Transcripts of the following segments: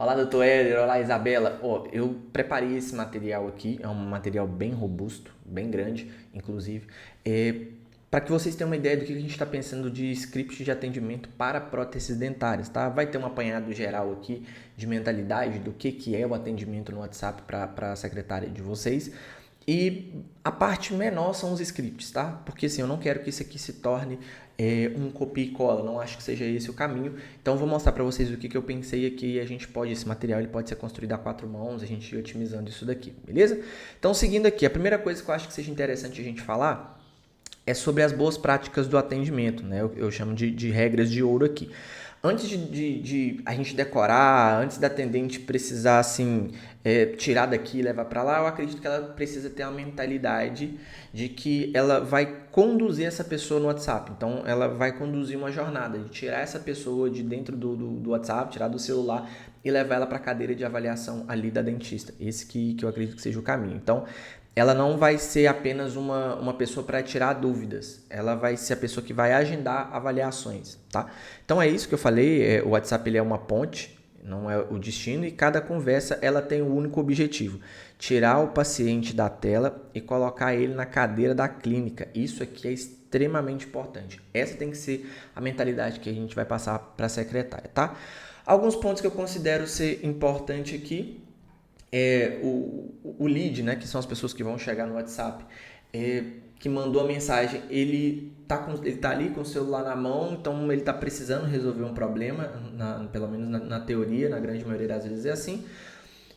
Olá, doutor Éder. Olá, Isabela. Eu preparei esse material aqui, é um material bem robusto, bem grande, inclusive, para que vocês tenham uma ideia do que a gente está pensando de script de atendimento para próteses dentárias, tá? Vai ter um apanhado geral aqui de mentalidade do que é o atendimento no WhatsApp para a secretária de vocês. E a parte menor são os scripts, tá? Porque assim, eu não quero que isso aqui se torne um copia e cola, não acho que seja esse o caminho. Então eu vou mostrar para vocês o que eu pensei aqui. A gente pode, esse material ele pode ser construído a quatro mãos, a gente ir otimizando isso daqui, beleza? Então seguindo aqui, a primeira coisa que eu acho que seja interessante a gente falar é sobre as boas práticas do atendimento, né? Eu chamo de regras de ouro aqui. Antes de a gente decorar, antes da atendente precisar assim tirar daqui e levar para lá, eu acredito que ela precisa ter uma mentalidade de que ela vai conduzir essa pessoa no WhatsApp. Então, ela vai conduzir uma jornada de tirar essa pessoa de dentro do WhatsApp, tirar do celular e levar ela para a cadeira de avaliação ali da dentista. Esse que eu acredito que seja o caminho. Então, ela não vai ser apenas uma pessoa para tirar dúvidas, ela vai ser a pessoa que vai agendar avaliações, tá? Então é isso que eu falei, o WhatsApp ele é uma ponte, não é o destino, e cada conversa ela tem um único objetivo, tirar o paciente da tela e colocar ele na cadeira da clínica. Isso aqui é extremamente importante. Essa tem que ser a mentalidade que a gente vai passar para a secretária, tá? Alguns pontos que eu considero ser importante aqui o lead, né, que são as pessoas que vão chegar no WhatsApp, que mandou a mensagem, ele tá ali com o celular na mão, então ele está precisando resolver um problema, pelo menos na teoria, na grande maioria das vezes é assim.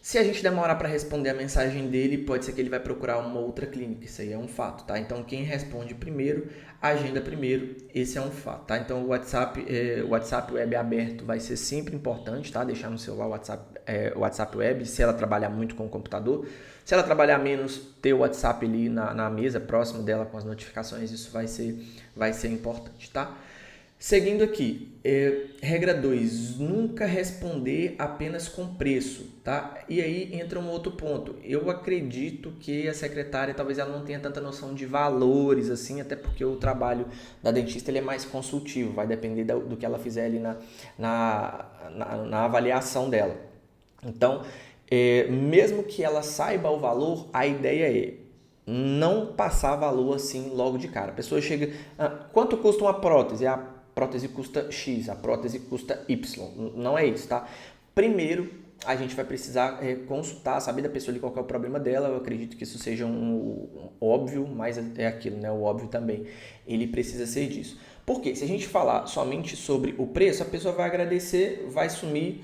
Se a gente demorar para responder a mensagem dele, pode ser que ele vai procurar uma outra clínica. Isso aí é um fato, tá? Então, quem responde primeiro, agenda primeiro. Esse é um fato, tá? Então, o WhatsApp Web aberto vai ser sempre importante, tá? Deixar no celular o WhatsApp Web, se ela trabalhar muito com o computador. Se ela trabalhar menos, ter o WhatsApp ali na mesa, próximo dela com as notificações, isso vai ser importante, tá? Seguindo aqui, regra 2, nunca responder apenas com preço, tá? E aí entra um outro ponto. Eu acredito que a secretária talvez ela não tenha tanta noção de valores assim, até porque o trabalho da dentista ele é mais consultivo, vai depender do que ela fizer ali na avaliação dela. Então, mesmo que ela saiba o valor, a ideia é não passar valor assim logo de cara. A pessoa chega, quanto custa uma prótese? A prótese custa X, a prótese custa Y. Não é isso, tá? Primeiro, a gente vai precisar consultar, saber da pessoa ali qual é o problema dela. Eu acredito que isso seja um óbvio, mas é aquilo, né? O óbvio também, ele precisa ser disso. Por quê? Se a gente falar somente sobre o preço, a pessoa vai agradecer, vai sumir,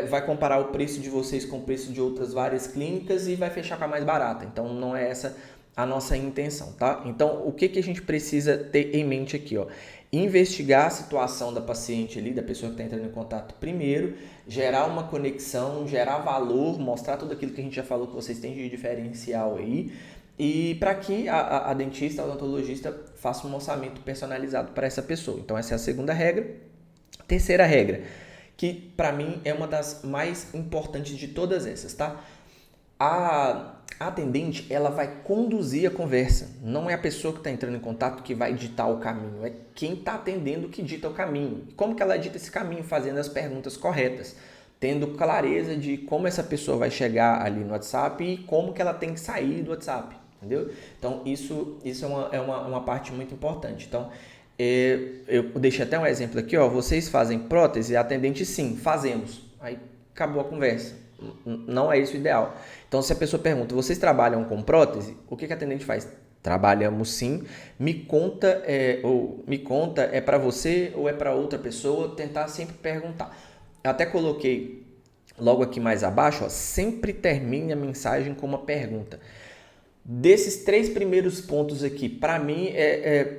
vai comparar o preço de vocês com o preço de outras várias clínicas e vai fechar com a mais barata. Então, não é essa a nossa intenção, tá? Então, o que a gente precisa ter em mente aqui, ó? Investigar a situação da paciente ali, da pessoa que está entrando em contato primeiro, gerar uma conexão, gerar valor, mostrar tudo aquilo que a gente já falou que vocês têm de diferencial aí, e para que a dentista, a odontologista faça um orçamento personalizado para essa pessoa. Então, essa é a segunda regra. Terceira regra, que para mim é uma das mais importantes de todas essas, tá? A atendente, ela vai conduzir a conversa. Não é a pessoa que está entrando em contato que vai ditar o caminho. É quem está atendendo que dita o caminho. Como que ela dita esse caminho? Fazendo as perguntas corretas. Tendo clareza de como essa pessoa vai chegar ali no WhatsApp e como que ela tem que sair do WhatsApp. Entendeu? Então, isso é uma parte muito importante. Então, eu deixei até um exemplo aqui. Ó, vocês fazem prótese? A atendente, sim, fazemos. Aí, acabou a conversa. Não é isso o ideal. Então, se a pessoa pergunta, vocês trabalham com prótese? O que a atendente faz? Trabalhamos sim. Me conta, é para você ou é para outra pessoa? Tentar sempre perguntar. Eu até coloquei logo aqui mais abaixo, ó, sempre termine a mensagem com uma pergunta. Desses três primeiros pontos aqui, para mim,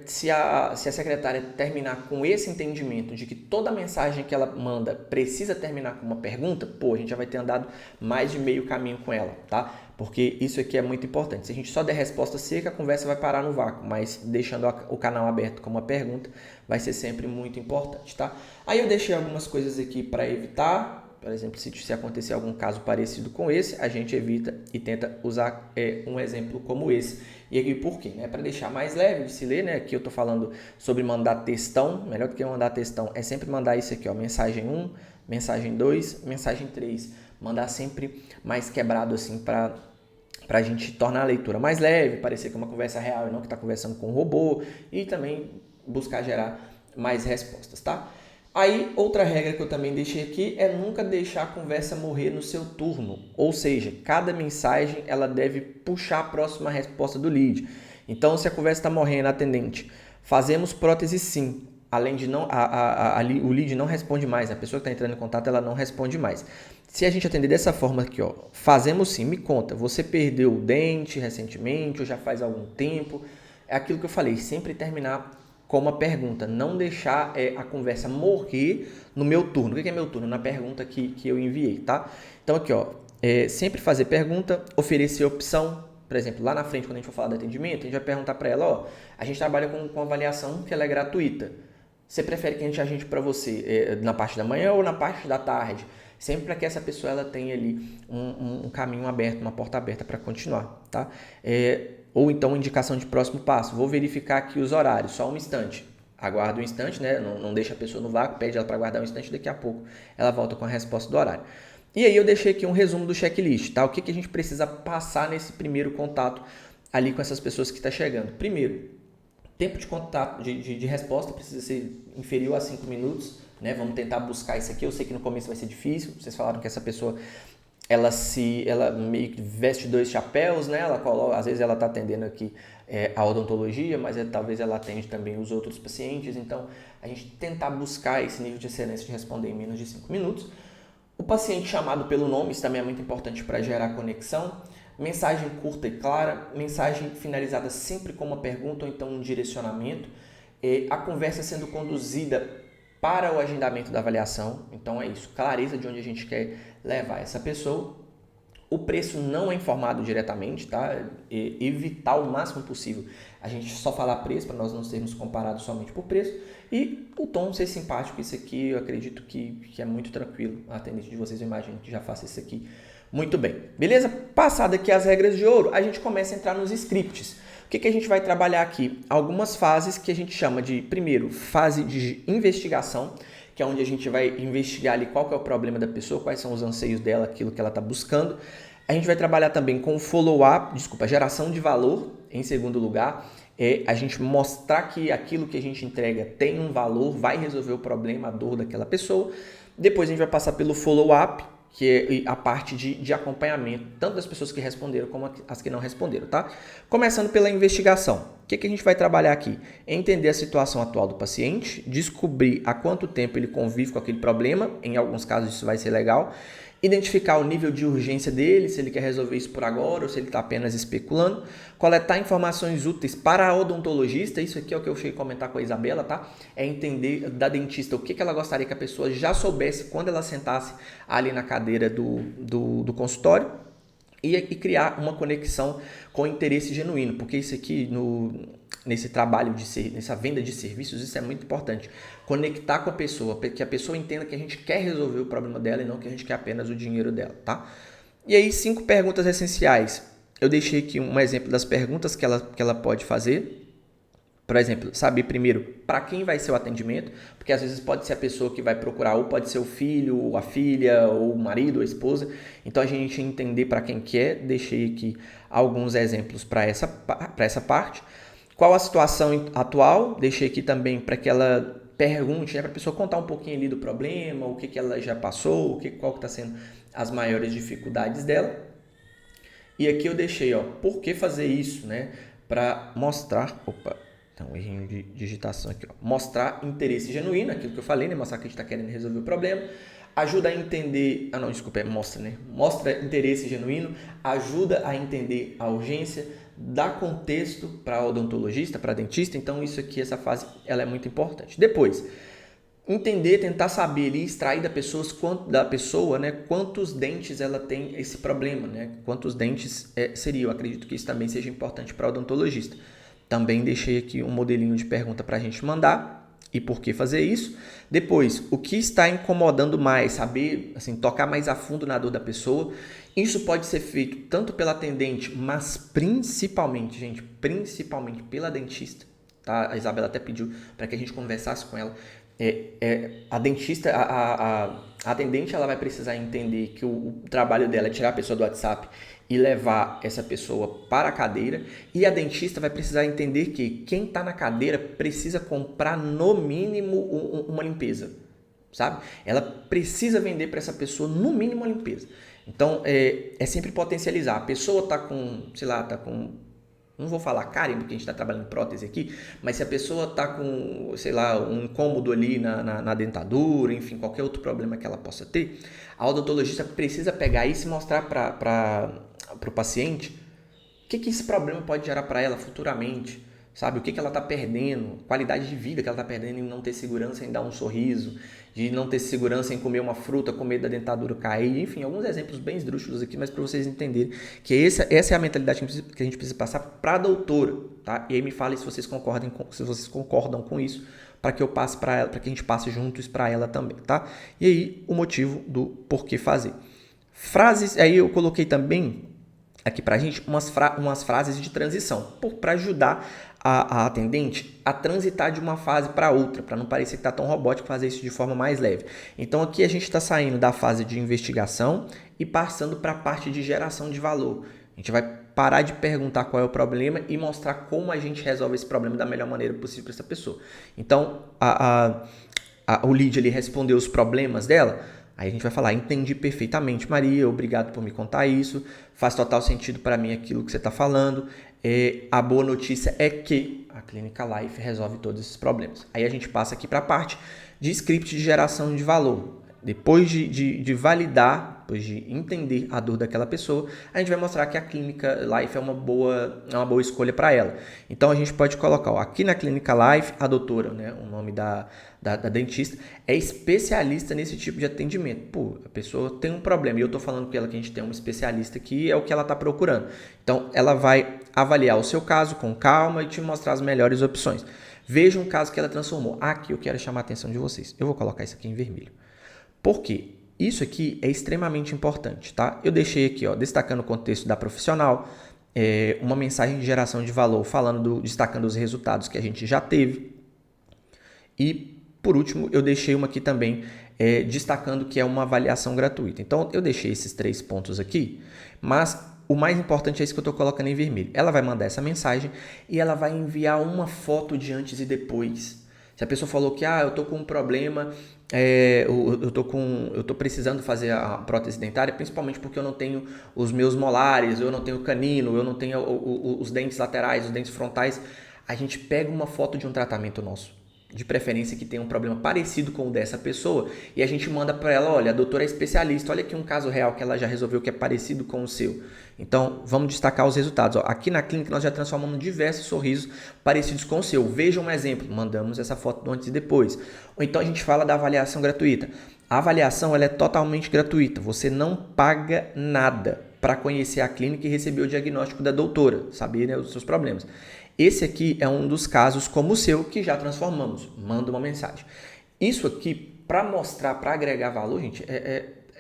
se a secretária terminar com esse entendimento de que toda mensagem que ela manda precisa terminar com uma pergunta, pô, a gente já vai ter andado mais de meio caminho com ela, tá? Porque isso aqui é muito importante. Se a gente só der resposta seca, a conversa vai parar no vácuo, mas deixando o canal aberto com uma pergunta vai ser sempre muito importante, tá? Aí eu deixei algumas coisas aqui para evitar, Por exemplo, se acontecer algum caso parecido com esse, a gente evita e tenta usar um exemplo como esse. E aqui por quê? Para deixar mais leve de se ler, né? Aqui eu estou falando sobre mandar textão. Melhor do que mandar textão é sempre mandar isso aqui, ó, mensagem 1, mensagem 2, mensagem 3. Mandar sempre mais quebrado assim para a gente tornar a leitura mais leve, parecer que é uma conversa real e não que está conversando com um robô, e também buscar gerar mais respostas, tá? Aí, outra regra que eu também deixei aqui é nunca deixar a conversa morrer no seu turno. Ou seja, cada mensagem ela deve puxar a próxima resposta do lead. Então, se a conversa está morrendo, atendente, fazemos prótese sim. Além de não, o lead não responde mais, a pessoa que está entrando em contato ela não responde mais. Se a gente atender dessa forma aqui, ó, fazemos sim, me conta, você perdeu o dente recentemente ou já faz algum tempo? É aquilo que eu falei, sempre terminar com uma pergunta, não deixar a conversa morrer no meu turno. O que é meu turno? Na pergunta que eu enviei, tá? Então aqui, ó, sempre fazer pergunta, oferecer opção. Por exemplo, lá na frente, quando a gente for falar de atendimento, a gente vai perguntar para ela, ó, a gente trabalha com avaliação que ela é gratuita. Você prefere que a gente agende para você na parte da manhã ou na parte da tarde? Sempre para que essa pessoa ela tenha ali um caminho aberto, uma porta aberta para continuar, tá? Ou então indicação de próximo passo. Vou verificar aqui os horários, só um instante. Aguarda um instante, né? Não deixa a pessoa no vácuo, pede ela para aguardar um instante, daqui a pouco ela volta com a resposta do horário. E aí eu deixei aqui um resumo do checklist, tá? O que a gente precisa passar nesse primeiro contato ali com essas pessoas que estão chegando. Primeiro, tempo de contato, de resposta precisa ser inferior a 5 minutos, né? Vamos tentar buscar isso aqui. Eu sei que no começo vai ser difícil. Vocês falaram que essa pessoa ela meio que veste dois chapéus, né? Às vezes ela está atendendo aqui a odontologia, mas talvez ela atende também os outros pacientes. Então, a gente tentar buscar esse nível de excelência de responder em menos de 5 minutos. O paciente chamado pelo nome, isso também é muito importante para gerar conexão. Mensagem curta e clara, mensagem finalizada sempre com uma pergunta ou então um direcionamento. A conversa sendo conduzida para o agendamento da avaliação, então é isso, clareza de onde a gente quer levar essa pessoa. O preço não é informado diretamente, tá? Evitar o máximo possível a gente só falar preço para nós não sermos comparados somente por preço. E o tom ser simpático, isso aqui eu acredito que é muito tranquilo. A atendente de vocês eu imagino que já faça isso aqui muito bem. Beleza? Passado aqui as regras de ouro, a gente começa a entrar nos scripts. O que a gente vai trabalhar aqui? Algumas fases que a gente chama de, primeiro, fase de investigação, que é onde a gente vai investigar ali qual que é o problema da pessoa, quais são os anseios dela, aquilo que ela está buscando. A gente vai trabalhar também com follow-up, geração de valor, em segundo lugar. A gente mostrar que aquilo que a gente entrega tem um valor, vai resolver o problema, a dor daquela pessoa. Depois a gente vai passar pelo follow-up, que é a parte de acompanhamento, tanto das pessoas que responderam como as que não responderam, tá? Começando pela investigação. O que a gente vai trabalhar aqui? Entender a situação atual do paciente, descobrir há quanto tempo ele convive com aquele problema, em alguns casos isso vai ser legal, identificar o nível de urgência dele, se ele quer resolver isso por agora ou se ele está apenas especulando, coletar informações úteis para a odontologista, isso aqui é o que eu cheguei a comentar com a Isabela, tá? É entender da dentista o que ela gostaria que a pessoa já soubesse quando ela sentasse ali na cadeira do consultório e criar uma conexão com interesse genuíno, porque isso aqui nesse trabalho, nessa venda de serviços, isso é muito importante. Conectar com a pessoa, que a pessoa entenda que a gente quer resolver o problema dela e não que a gente quer apenas o dinheiro dela, tá? E aí, 5 perguntas essenciais. Eu deixei aqui um exemplo das perguntas que ela pode fazer. Por exemplo, saber primeiro para quem vai ser o atendimento, porque às vezes pode ser a pessoa que vai procurar, ou pode ser o filho, ou a filha, ou o marido, ou a esposa. Então, a gente entender para quem que é. Deixei aqui alguns exemplos para essa parte. Qual a situação atual? Deixei aqui também para que ela pergunte, para a pessoa contar um pouquinho ali do problema, o que ela já passou, qual que está sendo as maiores dificuldades dela. E aqui eu deixei, ó, por que fazer isso, né? Para mostrar, um errinho de digitação aqui, ó. Mostrar interesse genuíno, aquilo que eu falei, né? Mostrar que a gente está querendo resolver o problema. Ajuda a entender, mostra, né? Mostra interesse genuíno, ajuda a entender a urgência, dá contexto para o odontologista, para dentista. Então isso aqui, essa fase, ela é muito importante. Depois, entender, tentar saber ali, extrair da pessoa, né, quantos dentes ela tem esse problema, né? Quantos dentes seria. Eu acredito que isso também seja importante para o odontologista. Também deixei aqui um modelinho de pergunta para a gente mandar. e por que fazer isso. Depois, o que está incomodando mais, saber, assim, tocar mais a fundo na dor da pessoa. Isso pode ser feito tanto pela atendente, mas principalmente, gente, principalmente pela dentista. Tá? A Isabela até pediu para que a gente conversasse com ela. A dentista, a atendente, ela vai precisar entender que o trabalho dela é tirar a pessoa do WhatsApp e levar essa pessoa para a cadeira. E a dentista vai precisar entender que quem está na cadeira precisa comprar no mínimo uma limpeza, sabe? Ela precisa vender para essa pessoa no mínimo uma limpeza. Então, é sempre potencializar. A pessoa está com, sei lá, está com... Não vou falar cárie, porque a gente está trabalhando em prótese aqui, mas se a pessoa está com, sei lá, um incômodo ali na dentadura, enfim, qualquer outro problema que ela possa ter, a odontologista precisa pegar isso e mostrar para o paciente o que esse problema pode gerar para ela futuramente, sabe? O que ela está perdendo, qualidade de vida que ela está perdendo em não ter segurança em dar um sorriso, de não ter segurança em comer uma fruta, com medo da dentadura cair, enfim, alguns exemplos bem esdrúxulos aqui, mas para vocês entenderem que essa é a mentalidade que a gente precisa passar para a doutora, tá? E aí me falem se vocês concordam com isso, para que eu passe para ela, para que a gente passe juntos para ela também, tá? E aí o motivo do porquê fazer. Frases, aí eu coloquei também aqui pra gente umas frases de transição, para ajudar a atendente a transitar de uma fase para outra, para não parecer que está tão robótico, fazer isso de forma mais leve. Então aqui a gente está saindo da fase de investigação e passando para a parte de geração de valor. A gente vai parar de perguntar qual é o problema e mostrar como a gente resolve esse problema da melhor maneira possível para essa pessoa. Então o lead ele respondeu os problemas dela. Aí a gente vai falar, entendi perfeitamente, Maria, obrigado por me contar isso, faz total sentido para mim aquilo que você está falando. A boa notícia é que a Clínica Life resolve todos esses problemas. Aí a gente passa aqui para a parte de script de geração de valor. Depois de validar, depois de entender a dor daquela pessoa, a gente vai mostrar que a Clínica Life é uma boa escolha para ela. Então a gente pode colocar, aqui na Clínica Life, a doutora, né, o nome da dentista, é especialista nesse tipo de atendimento. Pô, a pessoa tem um problema e eu estou falando com ela que a gente tem um especialista que é o que ela está procurando. Então ela vai avaliar o seu caso com calma e te mostrar as melhores opções. Veja um caso que ela transformou. Aqui eu quero chamar a atenção de vocês. Eu vou colocar isso aqui em vermelho. Por quê? Isso aqui é extremamente importante, tá? Eu deixei aqui, destacando o contexto da profissional, uma mensagem de geração de valor, destacando os resultados que a gente já teve. E, por último, eu deixei uma aqui também, destacando que é uma avaliação gratuita. Então, eu deixei esses 3 pontos aqui, mas o mais importante é isso que eu estou colocando em vermelho. Ela vai mandar essa mensagem e ela vai enviar uma foto de antes e depois. Se a pessoa falou que eu estou com um problema, eu estou precisando fazer a prótese dentária, principalmente porque eu não tenho os meus molares, eu não tenho canino, eu não tenho os dentes laterais, os dentes frontais, a gente pega uma foto de um tratamento nosso, de preferência que tenha um problema parecido com o dessa pessoa, e a gente manda para ela, olha, a doutora é especialista, olha aqui um caso real que ela já resolveu que é parecido com o seu. Então, vamos destacar os resultados. Aqui na clínica nós já transformamos diversos sorrisos parecidos com o seu. Veja um exemplo, mandamos essa foto do antes e depois. Ou então a gente fala da avaliação gratuita. A avaliação ela é totalmente gratuita, você não paga nada para conhecer a clínica e receber o diagnóstico da doutora, saber, né, os seus problemas. Esse aqui é um dos casos como o seu que já transformamos. Manda uma mensagem. Isso aqui, para mostrar, para agregar valor, gente,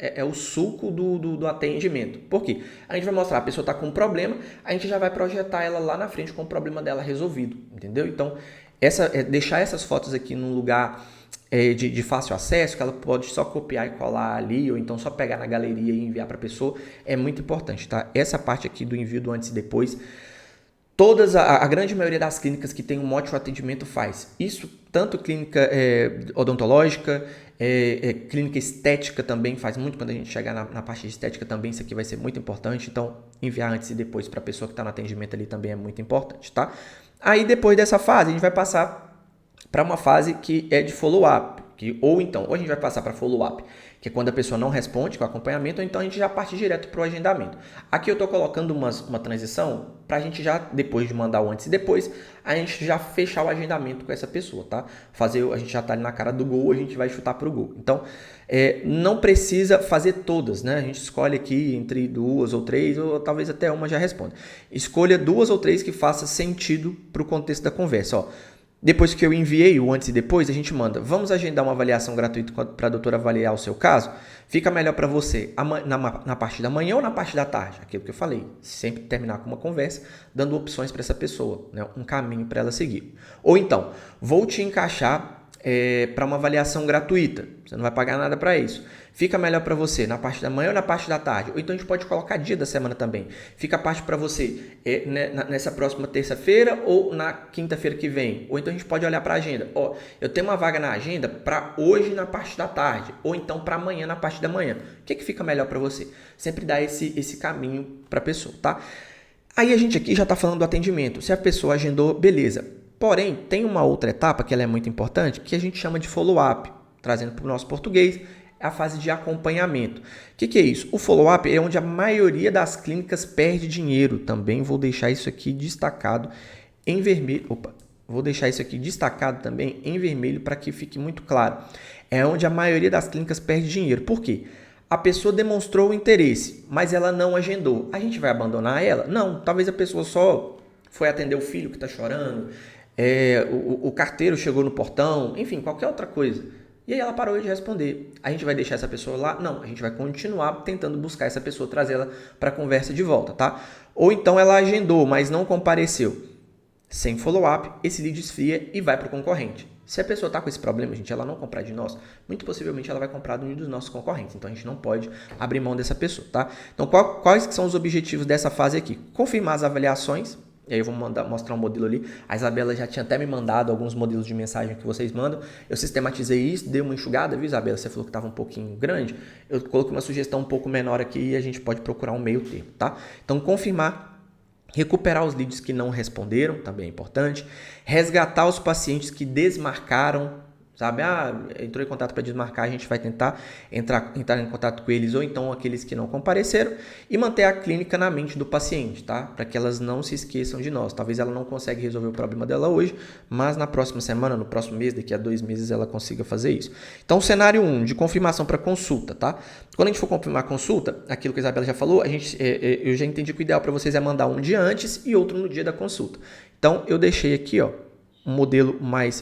é o suco do atendimento. Por quê? A gente vai mostrar, a pessoa está com um problema, a gente já vai projetar ela lá na frente com o problema dela resolvido, entendeu? Então, deixar essas fotos aqui num lugar de fácil acesso, que ela pode só copiar e colar ali, ou então só pegar na galeria e enviar para a pessoa, é muito importante, tá? Essa parte aqui do envio do antes e depois, a grande maioria das clínicas que tem um ótimo atendimento faz isso, tanto clínica odontológica, clínica estética também faz muito, quando a gente chegar na parte de estética também, isso aqui vai ser muito importante, então enviar antes e depois para a pessoa que está no atendimento ali também é muito importante, tá? Aí depois dessa fase a gente vai passar para uma fase que é de follow-up, ou a gente vai passar para follow-up, que é quando a pessoa não responde com acompanhamento, ou então a gente já parte direto para o agendamento. Aqui eu estou colocando uma transição para a gente já, depois de mandar o antes e depois, a gente já fechar o agendamento com essa pessoa, tá? A gente já está ali na cara do gol, a gente vai chutar para o gol. Então, não precisa fazer todas, né? A gente escolhe aqui entre 2 ou 3, ou talvez até uma já responda. Escolha 2 ou 3 que faça sentido para o contexto da conversa, ó. Depois que eu enviei o antes e depois, a gente manda, vamos agendar uma avaliação gratuita para a doutora avaliar o seu caso? Fica melhor para você na parte da manhã ou na parte da tarde? Aquilo que eu falei, sempre terminar com uma conversa, dando opções para essa pessoa, né? Um caminho para ela seguir. Ou então, vou te encaixar para uma avaliação gratuita, você não vai pagar nada para isso. Fica melhor para você na parte da manhã ou na parte da tarde? Ou então a gente pode colocar dia da semana também. Fica a parte para você nessa próxima terça-feira ou na quinta-feira que vem. Ou então a gente pode olhar para a agenda. Ó, eu tenho uma vaga na agenda para hoje na parte da tarde. Ou então para amanhã na parte da manhã. O que fica melhor para você? Sempre dá esse caminho para a pessoa, tá? Aí a gente aqui já está falando do atendimento. Se a pessoa agendou, beleza. Porém, tem uma outra etapa que ela é muito importante, que a gente chama de follow-up. Trazendo para o nosso português, é a fase de acompanhamento. O que é isso? O follow-up é onde a maioria das clínicas perde dinheiro. Também vou deixar isso aqui destacado em vermelho. Vou deixar isso aqui destacado também em vermelho para que fique muito claro. É onde a maioria das clínicas perde dinheiro. Por quê? A pessoa demonstrou o interesse, mas ela não agendou. A gente vai abandonar ela? Não. Talvez a pessoa só foi atender o filho que está chorando, o carteiro chegou no portão, enfim, qualquer outra coisa. E aí ela parou de responder. A gente vai deixar essa pessoa lá? Não, a gente vai continuar tentando buscar essa pessoa, trazê-la para a conversa de volta, tá? Ou então ela agendou, mas não compareceu. Sem follow-up, esse lead esfria e vai para o concorrente. Se a pessoa está com esse problema, gente, ela não comprar de nós, muito possivelmente ela vai comprar de um dos nossos concorrentes. Então a gente não pode abrir mão dessa pessoa, tá? Então quais que são os objetivos dessa fase aqui? Confirmar as avaliações. E aí eu vou mostrar um modelo ali. A Isabela já tinha até me mandado alguns modelos de mensagem que vocês mandam. Eu sistematizei isso, dei uma enxugada, viu, Isabela? Você falou que estava um pouquinho grande. Eu coloquei uma sugestão um pouco menor aqui e a gente pode procurar um meio termo, tá? Então, confirmar, recuperar os leads que não responderam, também é importante. Resgatar os pacientes que desmarcaram, sabe? Entrou em contato para desmarcar, a gente vai tentar entrar em contato com eles ou então aqueles que não compareceram e manter a clínica na mente do paciente, tá? Para que elas não se esqueçam de nós. Talvez ela não consiga resolver o problema dela hoje, mas na próxima semana, no próximo mês, daqui a 2 meses, ela consiga fazer isso. Então, cenário 1, de confirmação para consulta, tá? Quando a gente for confirmar a consulta, aquilo que a Isabela já falou, eu já entendi que o ideal para vocês é mandar um dia antes e outro no dia da consulta. Então, eu deixei aqui, ó, um modelo mais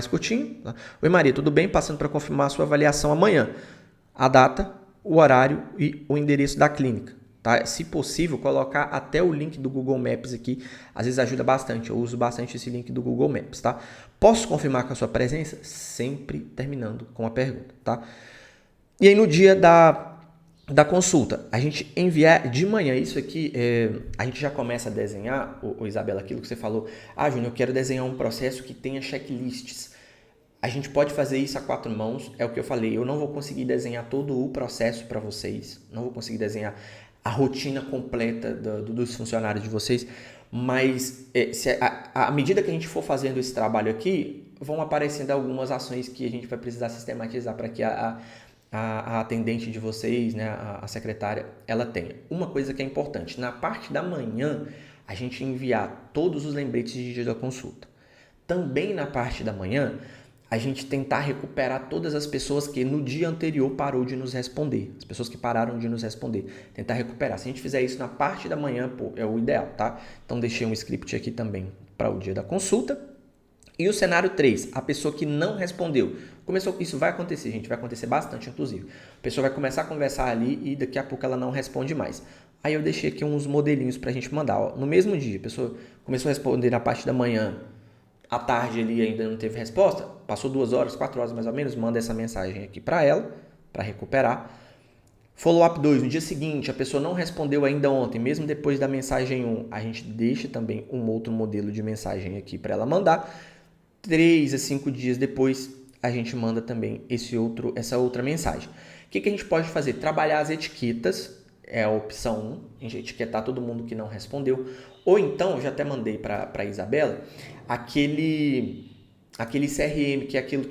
curtinho. Tá? Oi Maria, tudo bem? Passando para confirmar a sua avaliação amanhã. A data, o horário e o endereço da clínica. Tá? Se possível, colocar até o link do Google Maps aqui. Às vezes ajuda bastante. Eu uso bastante esse link do Google Maps. Tá? Posso confirmar com a sua presença? Sempre terminando com a pergunta. Tá? E aí no dia da consulta, a gente enviar de manhã isso aqui, a gente já começa a desenhar, Isabela, aquilo que você falou, Júnior, eu quero desenhar um processo que tenha checklists. A gente pode fazer isso a 4 mãos, é o que eu falei, eu não vou conseguir desenhar todo o processo para vocês, não vou conseguir desenhar a rotina completa dos funcionários de vocês, mas à medida que a gente for fazendo esse trabalho aqui, vão aparecendo algumas ações que a gente vai precisar sistematizar para que a atendente de vocês, né, a secretária, ela tenha. Uma coisa que é importante, na parte da manhã, a gente enviar todos os lembretes de dia da consulta. Também na parte da manhã, a gente tentar recuperar todas as pessoas que no dia anterior parou de nos responder. As pessoas que pararam de nos responder. Tentar recuperar. Se a gente fizer isso na parte da manhã, é o ideal, tá? Então, deixei um script aqui também para o dia da consulta. E o cenário 3, a pessoa que não respondeu. Isso vai acontecer, gente, vai acontecer bastante, inclusive. A pessoa vai começar a conversar ali e daqui a pouco ela não responde mais. Aí eu deixei aqui uns modelinhos para a gente mandar. Ó. No mesmo dia, a pessoa começou a responder na parte da manhã, à tarde ali ainda não teve resposta, passou 2 horas, 4 horas mais ou menos, manda essa mensagem aqui para ela, para recuperar. Follow-up 2, no dia seguinte, a pessoa não respondeu ainda ontem, mesmo depois da mensagem 1, a gente deixa também um outro modelo de mensagem aqui para ela mandar. 3 a 5 dias depois, a gente manda também essa outra mensagem. O que a gente pode fazer? Trabalhar as etiquetas, é a opção 1, a gente etiquetar todo mundo que não respondeu. Ou então, eu já até mandei para a Isabela, aquele CRM, que é aquilo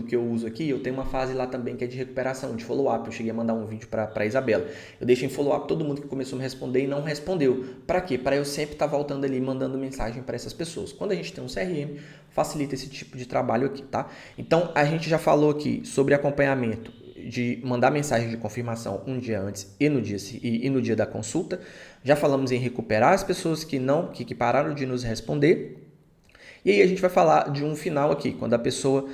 que eu uso aqui, eu tenho uma fase lá também que é de recuperação, de follow-up. Eu cheguei a mandar um vídeo para a Isabela. Eu deixo em follow-up todo mundo que começou a me responder e não respondeu. Para quê? Para eu sempre estar voltando ali, mandando mensagem para essas pessoas. Quando a gente tem um CRM, facilita esse tipo de trabalho aqui, tá? Então, a gente já falou aqui sobre acompanhamento, de mandar mensagem de confirmação um dia antes e no dia da consulta. Já falamos em recuperar as pessoas que pararam de nos responder. E aí a gente vai falar de um final aqui, quando a pessoa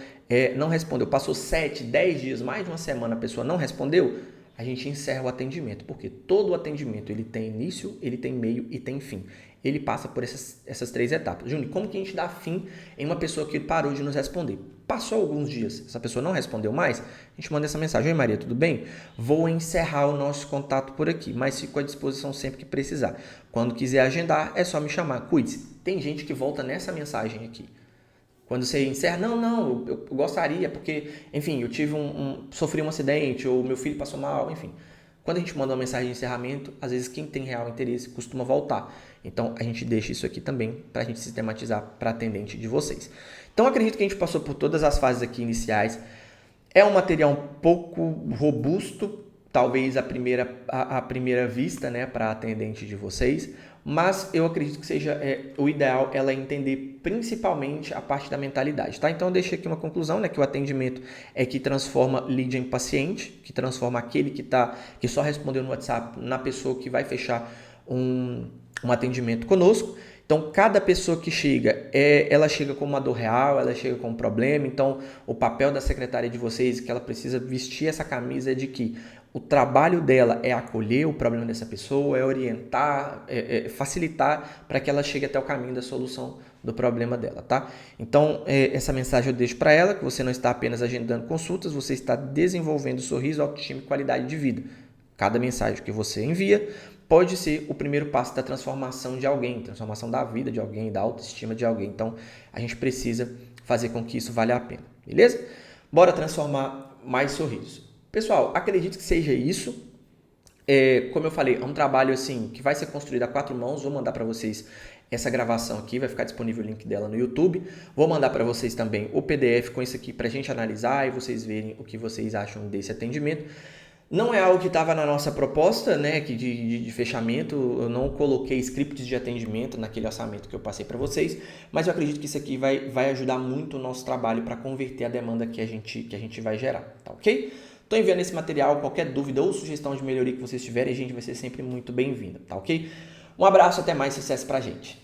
não respondeu, passou 7, 10 dias, mais de uma semana a pessoa não respondeu, a gente encerra o atendimento, porque todo o atendimento ele tem início, ele tem meio e tem fim. Ele passa por essas 3 etapas. Júnior, como que a gente dá fim em uma pessoa que parou de nos responder? Passou alguns dias, essa pessoa não respondeu mais, a gente manda essa mensagem: oi Maria, tudo bem? Vou encerrar o nosso contato por aqui, mas fico à disposição sempre que precisar. Quando quiser agendar, é só me chamar. Cuide-se. Tem gente que volta nessa mensagem aqui. Quando você encerra, não, eu gostaria, porque, enfim, eu tive sofri um acidente, ou meu filho passou mal, enfim. Quando a gente manda uma mensagem de encerramento, às vezes quem tem real interesse costuma voltar. Então, a gente deixa isso aqui também para a gente sistematizar para atendente de vocês. Então, acredito que a gente passou por todas as fases aqui iniciais. É um material um pouco robusto, talvez à primeira vista, né, para atendente de vocês, mas eu acredito que seja o ideal ela entender principalmente a parte da mentalidade, tá? Então eu deixei aqui uma conclusão, né, que o atendimento é que transforma lead em paciente, que transforma aquele que só respondeu no WhatsApp na pessoa que vai fechar um atendimento conosco. Então, cada pessoa que chega, ela chega com uma dor real, ela chega com um problema. Então, o papel da secretária de vocês, que ela precisa vestir essa camisa de que o trabalho dela é acolher o problema dessa pessoa, é orientar, facilitar para que ela chegue até o caminho da solução do problema dela, tá? Então, essa mensagem eu deixo para ela, que você não está apenas agendando consultas, você está desenvolvendo sorriso, autoestima e qualidade de vida. Cada mensagem que você envia pode ser o primeiro passo da transformação de alguém, transformação da vida de alguém, da autoestima de alguém. Então, a gente precisa fazer com que isso valha a pena, beleza? Bora transformar mais sorrisos. Pessoal, acredito que seja isso. Como eu falei, é um trabalho assim que vai ser construído a 4 mãos. Vou mandar para vocês essa gravação aqui, vai ficar disponível o link dela no YouTube. Vou mandar para vocês também o PDF com isso aqui para a gente analisar e vocês verem o que vocês acham desse atendimento. Não é algo que estava na nossa proposta, né, de fechamento. Eu não coloquei scripts de atendimento naquele orçamento que eu passei para vocês, mas eu acredito que isso aqui vai ajudar muito o nosso trabalho para converter a demanda que a gente vai gerar, tá ok? Estou enviando esse material, qualquer dúvida ou sugestão de melhoria que vocês tiverem, a gente vai ser sempre muito bem-vindo, tá ok? Um abraço, até mais, sucesso pra gente!